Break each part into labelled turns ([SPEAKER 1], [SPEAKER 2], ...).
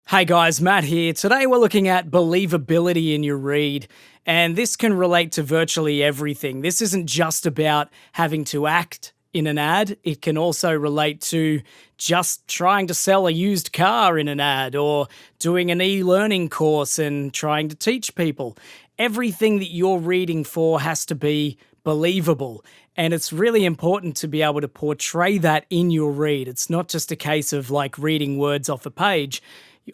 [SPEAKER 1] Hey guys, Matt here. Today we're looking at believability in your read, and this can relate to virtually everything. This isn't just about having to act in an ad, it can also relate to just trying to sell a used car in an ad or doing an e-learning course and trying to teach people. Everything that you're reading for has to be believable. And it's really important to be able to portray that in your read. It's not just a case of like reading words off a page.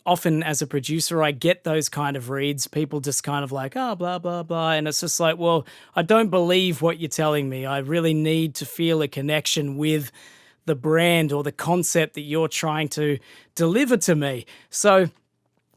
[SPEAKER 1] Often as a producer, I get those kind of reads. People just kind of like, oh, blah, blah, blah. And it's just like, well, I don't believe what you're telling me. I really need to feel a connection with the brand or the concept that you're trying to deliver to me. So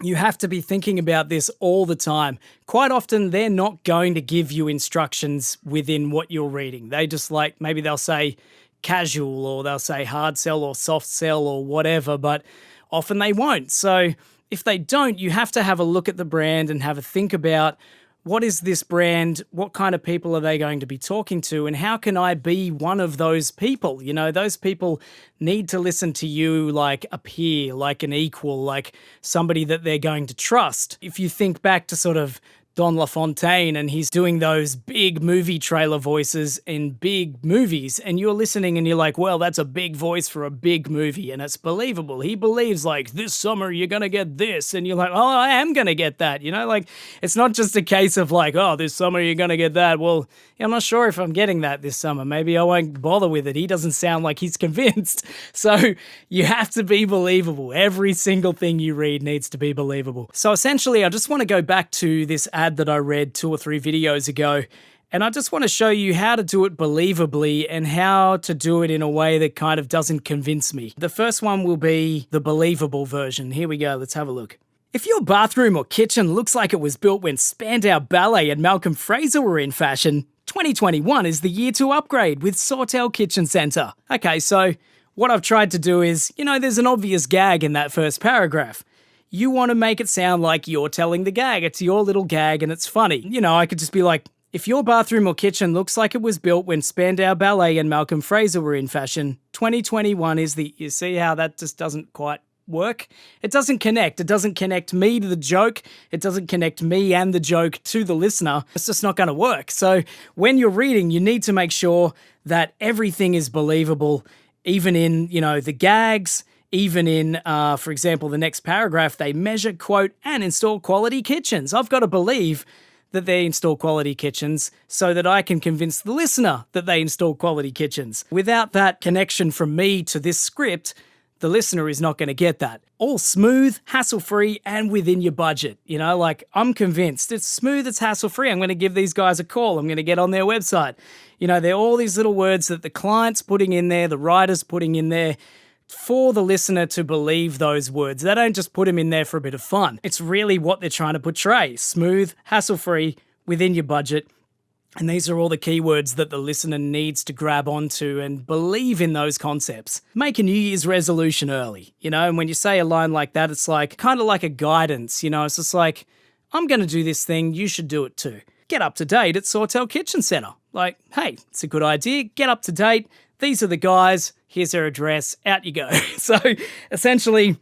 [SPEAKER 1] you have to be thinking about this all the time. Quite often, they're not going to give you instructions within what you're reading. They just like, maybe they'll say casual or they'll say hard sell or soft sell or whatever, but often they won't. So if they don't, you have to have a look at the brand and have a think about what is this brand, what kind of people are they going to be talking to, and how can I be one of those people? You know, those people need to listen to you like a peer, like an equal, like somebody that they're going to trust. If you think back to sort of Don LaFontaine and he's doing those big movie trailer voices in big movies and you're listening and you're like, well, that's a big voice for a big movie and it's believable. He believes like this summer you're going to get this and you're like, oh, I am going to get that. You know, like it's not just a case of like, oh, this summer you're going to get that. Well, I'm not sure if I'm getting that this summer. Maybe I won't bother with it. He doesn't sound like he's convinced. So you have to be believable. Every single thing you read needs to be believable. So essentially, I just want to go back to this ad that I read 2 or 3 videos ago, and I just want to show you how to do it believably and how to do it in a way that kind of doesn't convince me. The first one will be the believable version. Here we go. Let's have a look. If your bathroom or kitchen looks like it was built when Spandau Ballet and Malcolm Fraser were in fashion, 2021 is the year to upgrade with Sawtell Kitchen Centre. Okay, so what I've tried to do is, you know, there's an obvious gag in that first paragraph. You want to make it sound like you're telling the gag. It's your little gag and it's funny. You know, I could just be like, if your bathroom or kitchen looks like it was built when Spandau Ballet and Malcolm Fraser were in fashion, 2021 is the... You see how that just doesn't quite work? It doesn't connect. It doesn't connect me to the joke. It doesn't connect me and the joke to the listener. It's just not going to work. So when you're reading, you need to make sure that everything is believable, even in, you know, the gags, even in, for example, the next paragraph, they measure, quote, and install quality kitchens. I've got to believe that they install quality kitchens so that I can convince the listener that they install quality kitchens. Without that connection from me to this script, the listener is not going to get that. All smooth, hassle-free, and within your budget. You know, like, I'm convinced it's smooth, it's hassle-free. I'm going to give these guys a call. I'm going to get on their website. You know, they're all these little words that the client's putting in there, the writer's putting in there, for the listener to believe those words. They don't just put them in there for a bit of fun. It's really what they're trying to portray. Smooth, hassle-free, within your budget. And these are all the keywords that the listener needs to grab onto and believe in those concepts. Make a New Year's resolution early, you know, and when you say a line like that, it's like kind of like a guidance, you know, it's just like, I'm going to do this thing, you should do it too. Get up to date at Sawtell Kitchen Centre. Like, hey, it's a good idea, get up to date. These are the guys, here's their address, out you go. So essentially,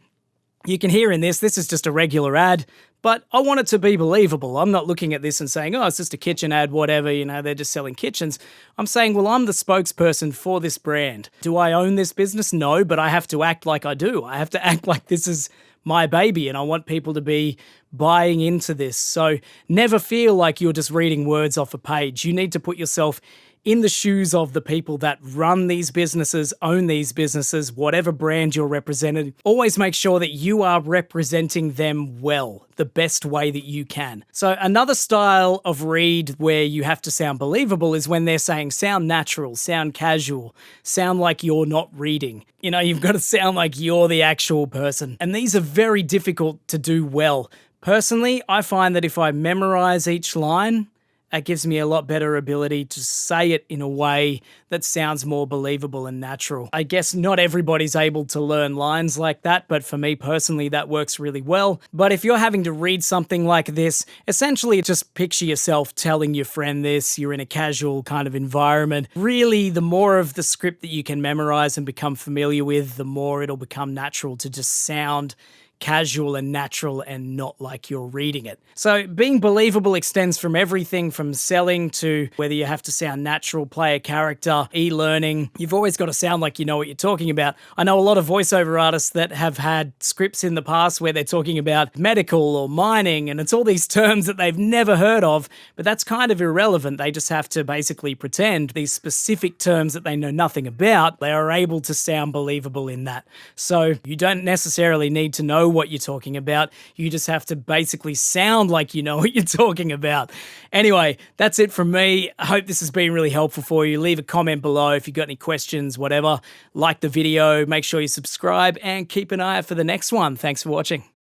[SPEAKER 1] you can hear in this is just a regular ad, but I want it to be believable. I'm not looking at this and saying, oh, it's just a kitchen ad, whatever, you know, they're just selling kitchens. I'm saying, well, I'm the spokesperson for this brand. Do I own this business? No, but I have to act like I do. I have to act like this is my baby and I want people to be buying into this. So never feel like you're just reading words off a page. You need to put yourself in the shoes of the people that run these businesses, own these businesses, whatever brand you're representing. Always make sure that you are representing them well, the best way that you can. So another style of read where you have to sound believable is when they're saying sound natural, sound casual, sound like you're not reading. You know, you've got to sound like you're the actual person. And these are very difficult to do well. Personally, I find that if I memorize each line, it gives me a lot better ability to say it in a way that sounds more believable and natural. I guess not everybody's able to learn lines like that, but for me personally, that works really well. But if you're having to read something like this, essentially just picture yourself telling your friend this, you're in a casual kind of environment. Really, the more of the script that you can memorize and become familiar with, the more it'll become natural to just sound casual and natural and not like you're reading it. So being believable extends from everything from selling to whether you have to sound natural, play a character, e-learning. You've always got to sound like you know what you're talking about. I know a lot of voiceover artists that have had scripts in the past where they're talking about medical or mining, and it's all these terms that they've never heard of, but that's kind of irrelevant. They just have to basically pretend these specific terms that they know nothing about, they are able to sound believable in that. So you don't necessarily need to know what you're talking about. You just have to basically sound like you know what you're talking about. Anyway, that's it from me. I hope this has been really helpful for you. Leave a comment below if you've got any questions, whatever. Like the video, make sure you subscribe, and keep an eye out for the next one. Thanks for watching.